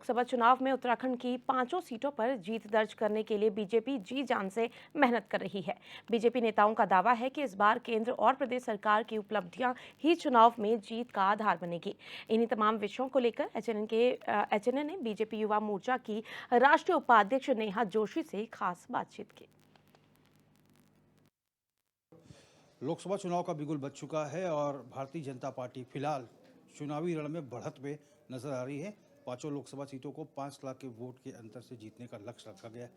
लोकसभा चुनाव में उत्तराखंड की 5 सीटों पर जीत दर्ज करने के लिए बीजेपी जी जान से मेहनत कर रही है। बीजेपी नेताओं का दावा है कि इस बार केंद्र और प्रदेश सरकार की उपलब्धियां ही चुनाव में जीत का आधार बनेगी। इन्हीं तमाम विषयों को लेकर एचएनए ने बीजेपी युवा मोर्चा की राष्ट्रीय उपाध्यक्ष नेहा जोशी से खास बातचीत की। लोकसभा चुनाव का बिगुल बज चुका है और भारतीय जनता पार्टी फिलहाल चुनावी रण में बढ़त में नजर आ रही है। पांचों लोकसभा सीटों को 5 लाख के वोट के अंतर से जीतने का लक्ष्य रखा गया है।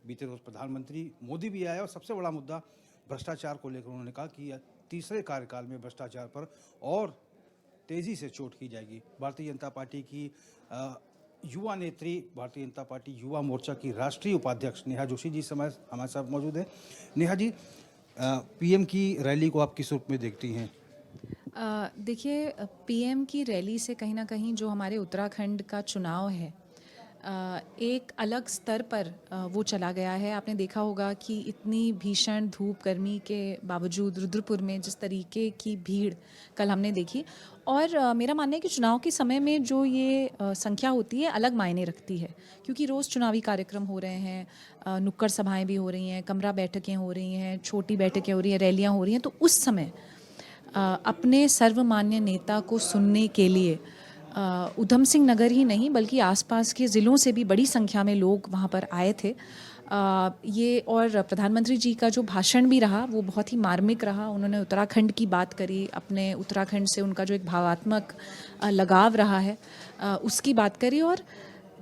बीते रोज प्रधानमंत्री मोदी भी आए और सबसे बड़ा मुद्दा भ्रष्टाचार को लेकर उन्होंने कहा कि तीसरे कार्यकाल में भ्रष्टाचार पर और तेजी से चोट की जाएगी। भारतीय जनता पार्टी की युवा नेत्री, भारतीय जनता पार्टी युवा मोर्चा की राष्ट्रीय उपाध्यक्ष नेहा जोशी जी हमारे साथ मौजूद है। नेहा जी, पीएम की रैली को आप किस रूप में देखती हैं? देखिए, पीएम की रैली से कहीं ना कहीं जो हमारे उत्तराखंड का चुनाव है एक अलग स्तर पर वो चला गया है। आपने देखा होगा कि इतनी भीषण धूप गर्मी के बावजूद रुद्रपुर में जिस तरीके की भीड़ कल हमने देखी, और मेरा मानना है कि चुनाव के समय में जो ये संख्या होती है अलग मायने रखती है, क्योंकि रोज़ चुनावी कार्यक्रम हो रहे हैं, नुक्कड़ सभाएं भी हो रही हैं, कमरा बैठकें हो रही हैं, छोटी बैठकें हो रही हैं, रैलियां हो रही हैं। तो उस समय अपने सर्वमान्य नेता को सुनने के लिए ऊधम सिंह नगर ही नहीं बल्कि आसपास के ज़िलों से भी बड़ी संख्या में लोग वहाँ पर आए थे। ये और प्रधानमंत्री जी का जो भाषण भी रहा वो बहुत ही मार्मिक रहा। उन्होंने उत्तराखंड की बात करी, अपने उत्तराखंड से उनका जो एक भावात्मक लगाव रहा है उसकी बात करी, और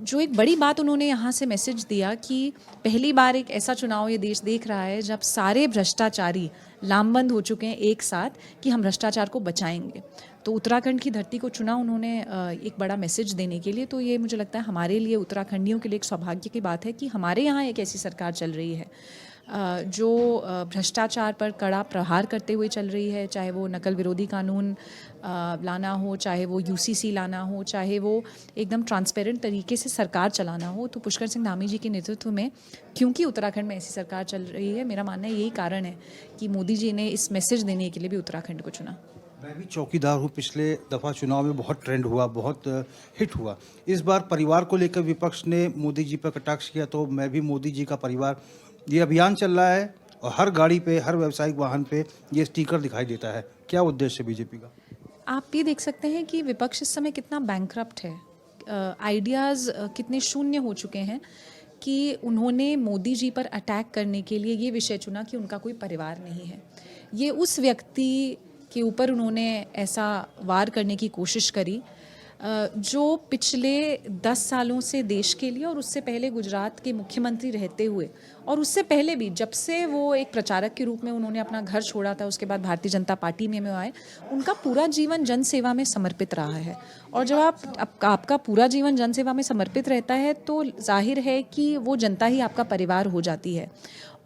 जो एक बड़ी बात उन्होंने यहाँ से मैसेज दिया कि पहली बार एक ऐसा चुनाव ये देश देख रहा है जब सारे भ्रष्टाचारी लामबंद हो चुके हैं एक साथ, कि हम भ्रष्टाचार को बचाएंगे। तो उत्तराखंड की धरती को चुना उन्होंने एक बड़ा मैसेज देने के लिए। तो ये मुझे लगता है हमारे लिए, उत्तराखंडियों के लिए एक सौभाग्य की बात है कि हमारे यहाँ एक ऐसी सरकार चल रही है जो भ्रष्टाचार पर कड़ा प्रहार करते हुए चल रही है, चाहे वो नकल विरोधी कानून लाना हो, चाहे वो यूसीसी लाना हो, चाहे वो एकदम ट्रांसपेरेंट तरीके से सरकार चलाना हो। तो पुष्कर सिंह धामी जी के नेतृत्व में, क्योंकि उत्तराखंड में ऐसी सरकार चल रही है, मेरा मानना है यही कारण है कि मोदी जी ने इस मैसेज देने के लिए भी उत्तराखंड को चुना। मैं भी चौकीदार हूँ। पिछले दफ़ा चुनाव में बहुत ट्रेंड हुआ, बहुत हिट हुआ। इस बार परिवार को लेकर विपक्ष ने मोदी जी पर कटाक्ष किया, तो मैं भी मोदी जी का परिवार, ये अभियान चल रहा है और हर गाड़ी पे, हर व्यावसायिक वाहन पे ये स्टिकर दिखाई देता है। क्या उद्देश्य है बीजेपी का? आप ये देख सकते हैं कि विपक्ष इस समय कितना बैंकक्रप्ट है, आइडियाज़ कितने शून्य हो चुके हैं कि उन्होंने मोदी जी पर अटैक करने के लिए ये विषय चुना कि उनका कोई परिवार नहीं है। ये उस व्यक्ति के ऊपर उन्होंने ऐसा वार करने की कोशिश करी जो पिछले 10 सालों से देश के लिए, और उससे पहले गुजरात के मुख्यमंत्री रहते हुए, और उससे पहले भी जब से वो एक प्रचारक के रूप में उन्होंने अपना घर छोड़ा था, उसके बाद भारतीय जनता पार्टी में आए, उनका पूरा जीवन जनसेवा में समर्पित रहा है। और जब आपका पूरा जीवन जनसेवा में समर्पित रहता है तो जाहिर है कि वो जनता ही आपका परिवार हो जाती है।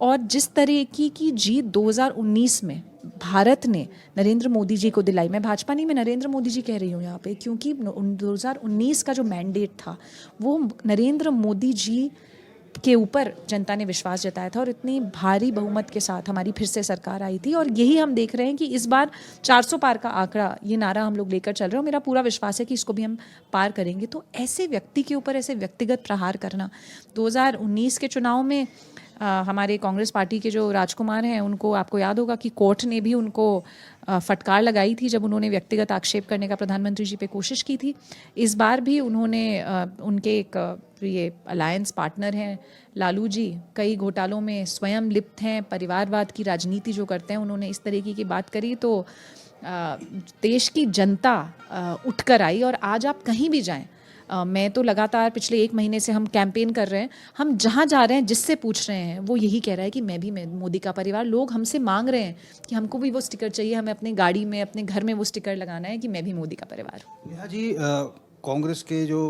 और जिस तरीके की जीत 2019 में भारत ने नरेंद्र मोदी जी को दिलाई, मैं भाजपा नहीं, मैं नरेंद्र मोदी जी कह रही हूँ यहाँ पे, क्योंकि 2019 का जो मैंडेट था वो नरेंद्र मोदी जी के ऊपर जनता ने विश्वास जताया था, और इतनी भारी बहुमत के साथ हमारी फिर से सरकार आई थी। और यही हम देख रहे हैं कि इस बार 400 पार का आंकड़ा, ये नारा हम लोग लेकर चल रहे हैं, और मेरा पूरा विश्वास है कि इसको भी हम पार करेंगे। तो ऐसे व्यक्ति के ऊपर ऐसे व्यक्तिगत प्रहार करना, 2019 के चुनाव में हमारे कांग्रेस पार्टी के जो राजकुमार हैं, उनको आपको याद होगा कि कोर्ट ने भी उनको फटकार लगाई थी जब उन्होंने व्यक्तिगत आक्षेप करने का प्रधानमंत्री जी पे कोशिश की थी। इस बार भी उन्होंने उनके एक ये अलायंस पार्टनर हैं लालू जी, कई घोटालों में स्वयं लिप्त हैं, परिवारवाद की राजनीति जो करते हैं, उन्होंने इस तरीके की बात करी। तो देश की जनता उठकर आई, और आज आप कहीं भी जाएं, मैं तो लगातार पिछले 1 महीने से हम कैंपेन कर रहे हैं, हम जहाँ जा रहे हैं जिससे पूछ रहे हैं वो यही कह रहा है कि मैं भी मोदी का परिवार। लोग हमसे मांग रहे हैं कि हमको भी वो स्टिकर चाहिए, हमें अपने गाड़ी में, अपने घर में वो स्टिकर लगाना है कि मैं भी मोदी का परिवार हूँ। नेहा जी, कांग्रेस के जो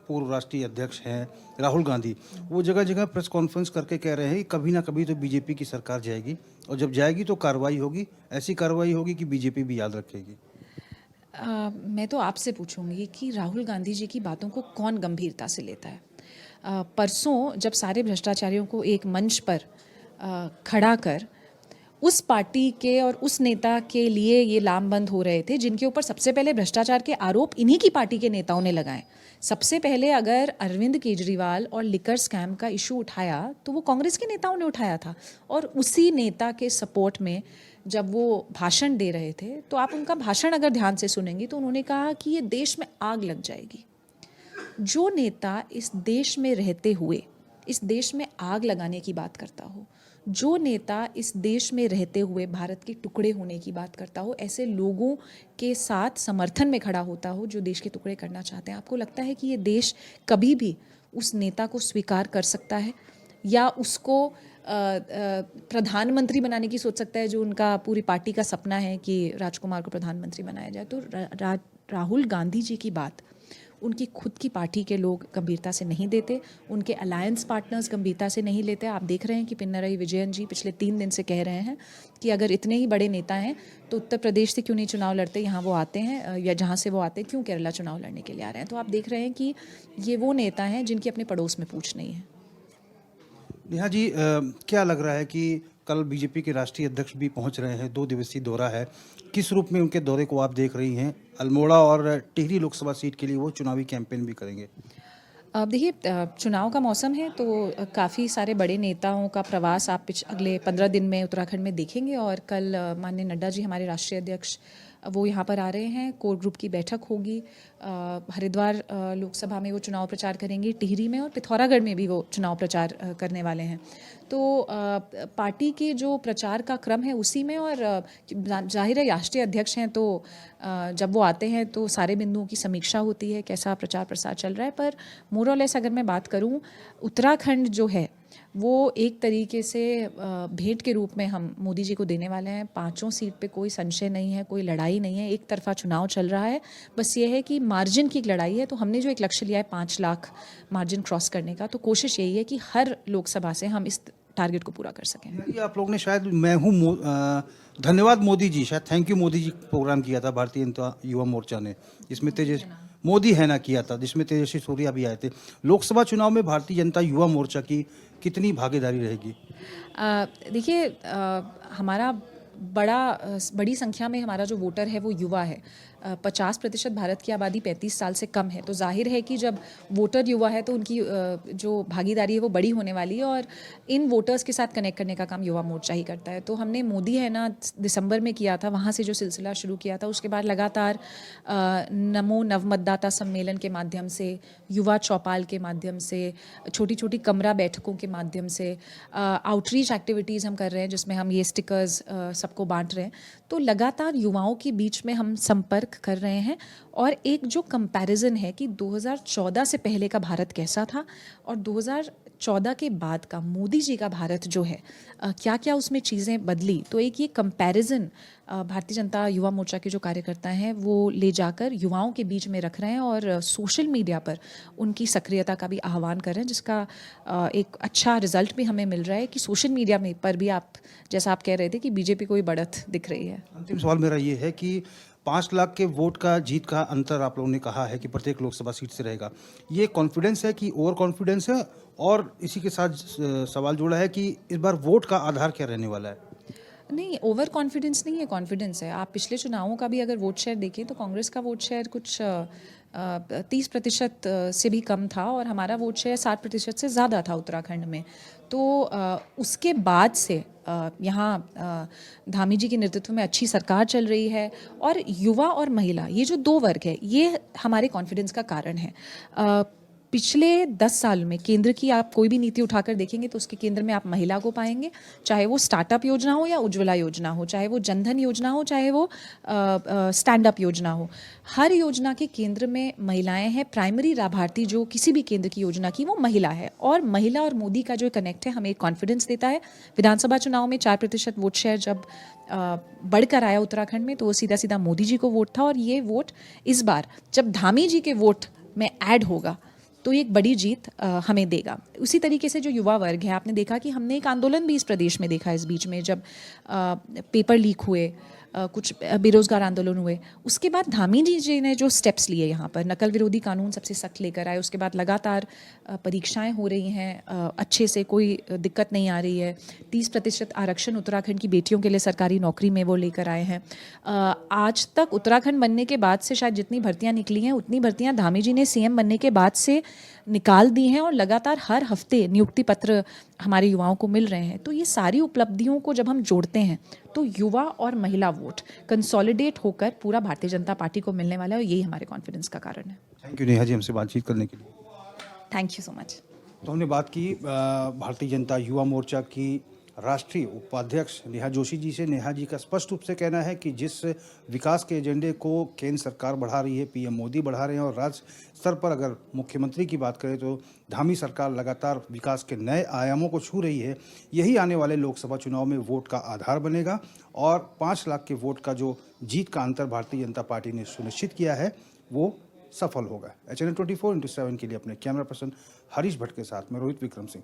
पूर्व राष्ट्रीय अध्यक्ष हैं राहुल गांधी, वो जगह जगह प्रेस कॉन्फ्रेंस करके कह रहे हैं कि कभी ना कभी तो बीजेपी की सरकार जाएगी, और जब जाएगी तो कार्रवाई होगी, ऐसी कार्रवाई होगी कि बीजेपी भी याद रखेगी। मैं तो आपसे पूछूंगी कि राहुल गांधी जी की बातों को कौन गंभीरता से लेता है। परसों जब सारे भ्रष्टाचारियों को एक मंच पर खड़ा कर उस पार्टी के और उस नेता के लिए ये लामबंद हो रहे थे जिनके ऊपर सबसे पहले भ्रष्टाचार के आरोप इन्हीं की पार्टी के नेताओं ने लगाए। सबसे पहले अगर अरविंद केजरीवाल और लिकर स्कैम का इशू उठाया तो वो कांग्रेस के नेताओं ने उठाया था, और उसी नेता के सपोर्ट में जब वो भाषण दे रहे थे तो आप उनका भाषण अगर ध्यान से सुनेंगी तो उन्होंने कहा कि ये देश में आग लग जाएगी। जो नेता इस देश में रहते हुए इस देश में आग लगाने की बात करता हो, जो नेता इस देश में रहते हुए भारत के टुकड़े होने की बात करता हो, ऐसे लोगों के साथ समर्थन में खड़ा होता हो जो देश के टुकड़े करना चाहते हैं, आपको लगता है कि ये देश कभी भी उस नेता को स्वीकार कर सकता है या उसको प्रधानमंत्री बनाने की सोच सकता है, जो उनका पूरी पार्टी का सपना है कि राजकुमार को प्रधानमंत्री बनाया जाए? तो राहुल गांधी जी की बात उनकी खुद की पार्टी के लोग गंभीरता से नहीं देते, उनके अलायंस पार्टनर्स गंभीरता से नहीं लेते। आप देख रहे हैं कि पिनराई विजयन जी पिछले 3 दिन से कह रहे हैं कि अगर इतने ही बड़े नेता हैं तो उत्तर प्रदेश से क्यों नहीं चुनाव लड़ते, यहाँ वो आते हैं या जहाँ से वो आते हैं क्यों केरला चुनाव लड़ने के लिए आ रहे हैं। तो आप देख रहे हैं कि ये वो नेता हैं जिनकी अपने पड़ोस में पूछ नहीं है। नेहा जी, क्या लग रहा है कि कल बीजेपी के राष्ट्रीय अध्यक्ष भी पहुंच रहे हैं, 2 दिवसीय दौरा है, किस रूप में उनके दौरे को आप देख रही हैं? अल्मोड़ा और टिहरी लोकसभा सीट के लिए वो चुनावी कैंपेन भी करेंगे। अब देखिए, चुनाव का मौसम है तो काफ़ी सारे बड़े नेताओं का प्रवास आप अगले 15 दिन में उत्तराखंड में देखेंगे। और कल माननीय नड्डा जी, हमारे राष्ट्रीय अध्यक्ष, वो यहाँ पर आ रहे हैं। कोर ग्रुप की बैठक होगी। हरिद्वार लोकसभा में वो चुनाव प्रचार करेंगे, टिहरी में और पिथौरागढ़ में भी वो चुनाव प्रचार करने वाले हैं। तो पार्टी के जो प्रचार का क्रम है उसी में, और जाहिर है राष्ट्रीय अध्यक्ष हैं तो जब वो आते हैं तो सारे बिंदुओं की समीक्षा होती है, कैसा प्रचार प्रसार चल रहा है। पर मोर और लेस अगर मैं बात करूं, उत्तराखंड जो है वो एक तरीके से भेंट के रूप में हम मोदी जी को देने वाले हैं। 5 सीट पे कोई संशय नहीं है, कोई लड़ाई नहीं है, एक तरफा चुनाव चल रहा है। बस ये है कि मार्जिन की एक लड़ाई है। तो हमने जो एक लक्ष्य लिया है 5 लाख मार्जिन क्रॉस करने का, तो कोशिश यही है कि हर लोकसभा से हम इस टारगेट को पूरा कर सकें। ये आप लोग ने शायद धन्यवाद मोदी जी, शायद thank you Modi ji programme किया था भारतीय जनता युवा मोर्चा ने, जिसमें मोदी है ना किया था, जिसमें तेजस्वी सूर्या भी आए थे। लोकसभा चुनाव में भारतीय जनता युवा मोर्चा की कितनी भागीदारी रहेगी? देखिए, हमारा बड़ी संख्या में हमारा जो वोटर है वो युवा है। 50% भारत की आबादी 35 साल से कम है। तो जाहिर है कि जब वोटर युवा है तो उनकी जो भागीदारी है वो बड़ी होने वाली है, और इन वोटर्स के साथ कनेक्ट करने का काम युवा मोर्चा ही करता है। तो हमने मोदी है ना दिसंबर में किया था, वहाँ से जो सिलसिला शुरू किया था, उसके बाद लगातार नमो नवमतदाता सम्मेलन के माध्यम से, युवा चौपाल के माध्यम से, छोटी छोटी कमरा बैठकों के माध्यम से, आउटरीच एक्टिविटीज़ हम कर रहे हैं जिसमें हम ये स्टिकर्स सबको बांट रहे हैं। तो लगातार युवाओं के बीच में हम संपर्क कर रहे हैं। और एक जो कंपैरिजन है कि 2014 से पहले का भारत कैसा था और 2014 के बाद का मोदी जी का भारत जो है, क्या क्या उसमें चीज़ें बदली, तो एक ये कंपैरिजन भारतीय जनता युवा मोर्चा के जो कार्यकर्ता हैं वो ले जाकर युवाओं के बीच में रख रहे हैं और सोशल मीडिया पर उनकी सक्रियता का भी आह्वान कर रहे हैं, जिसका एक अच्छा रिजल्ट भी हमें मिल रहा है कि सोशल मीडिया में पर भी आप, जैसा आप कह रहे थे कि बीजेपी को ही बढ़त दिख रही है। अंतिम सवाल मेरा ये है कि 5 लाख के वोट का जीत का अंतर आप लोगों ने कहा है कि प्रत्येक लोकसभा सीट से रहेगा, ये कॉन्फिडेंस है कि ओवर कॉन्फिडेंस है? और इसी के साथ सवाल जोड़ा है कि इस बार वोट का आधार क्या रहने वाला है? नहीं, ओवर कॉन्फिडेंस नहीं है, कॉन्फिडेंस है। आप पिछले चुनावों का भी अगर वोट शेयर देखें तो कांग्रेस का वोट शेयर कुछ 30% से भी कम था और हमारा वोट शेयर 60% से ज़्यादा था उत्तराखंड में। तो उसके बाद से यहाँ धामी जी के नेतृत्व में अच्छी सरकार चल रही है, और युवा और महिला, ये जो 2 वर्ग है, ये हमारे कॉन्फिडेंस का कारण है। पिछले 10 साल में केंद्र की आप कोई भी नीति उठाकर देखेंगे तो उसके केंद्र में आप महिला को पाएंगे, चाहे वो स्टार्टअप योजना हो या उज्ज्वला योजना हो, चाहे वो जनधन योजना हो, चाहे वो स्टैंड अप योजना हो। हर योजना के केंद्र में महिलाएं हैं। प्राइमरी लाभार्थी जो किसी भी केंद्र की योजना की, वो महिला है। और महिला और मोदी का जो कनेक्ट है हमें कॉन्फिडेंस देता है। विधानसभा चुनाव में 4% वोट शेयर जब बढ़कर आया उत्तराखंड में तो वो सीधा सीधा मोदी जी को वोट था, और ये वोट इस बार जब धामी जी के वोट में ऐड होगा तो एक बड़ी जीत हमें देगा। उसी तरीके से जो युवा वर्ग है, आपने देखा कि हमने एक आंदोलन भी इस प्रदेश में देखा इस बीच में, जब पेपर लीक हुए, कुछ बेरोजगार आंदोलन हुए, उसके बाद धामी जी ने जो स्टेप्स लिए यहाँ पर, नकल विरोधी कानून सबसे सख्त लेकर आए, उसके बाद लगातार परीक्षाएं हो रही हैं अच्छे से, कोई दिक्कत नहीं आ रही है। 30% आरक्षण उत्तराखंड की बेटियों के लिए सरकारी नौकरी में वो लेकर आए हैं। आज तक उत्तराखंड बनने के बाद से शायद जितनी भर्तियां निकली हैं उतनी भर्तियां धामी जी ने सीएम बनने के बाद से निकाल दी हैं, और लगातार हर हफ्ते नियुक्ति पत्र हमारे युवाओं को मिल रहे हैं। तो ये सारी उपलब्धियों को जब हम जोड़ते हैं तो युवा और महिला वोट कंसोलिडेट होकर पूरा भारतीय जनता पार्टी को मिलने वाला है, और यही हमारे कॉन्फिडेंस का कारण है। थैंक यू नेहा जी हमसे बातचीत करने के लिए। Thank you so much. तो हमने बात की भारतीय जनता युवा मोर्चा की राष्ट्रीय उपाध्यक्ष नेहा जोशी जी से। नेहा जी का स्पष्ट रूप से कहना है कि जिस विकास के एजेंडे को केंद्र सरकार बढ़ा रही है, पीएम मोदी बढ़ा रहे हैं, और राज्य स्तर पर अगर मुख्यमंत्री की बात करें तो धामी सरकार लगातार विकास के नए आयामों को छू रही है। यही आने वाले लोकसभा चुनाव में वोट का आधार बनेगा, और 5 लाख के वोट का जो जीत का अंतर भारतीय जनता पार्टी ने सुनिश्चित किया है वो सफल होगा। HNN 24/7 के लिए अपने कैमरा पर्सन हरीश भट्ट के साथ में रोहित विक्रम सिंह।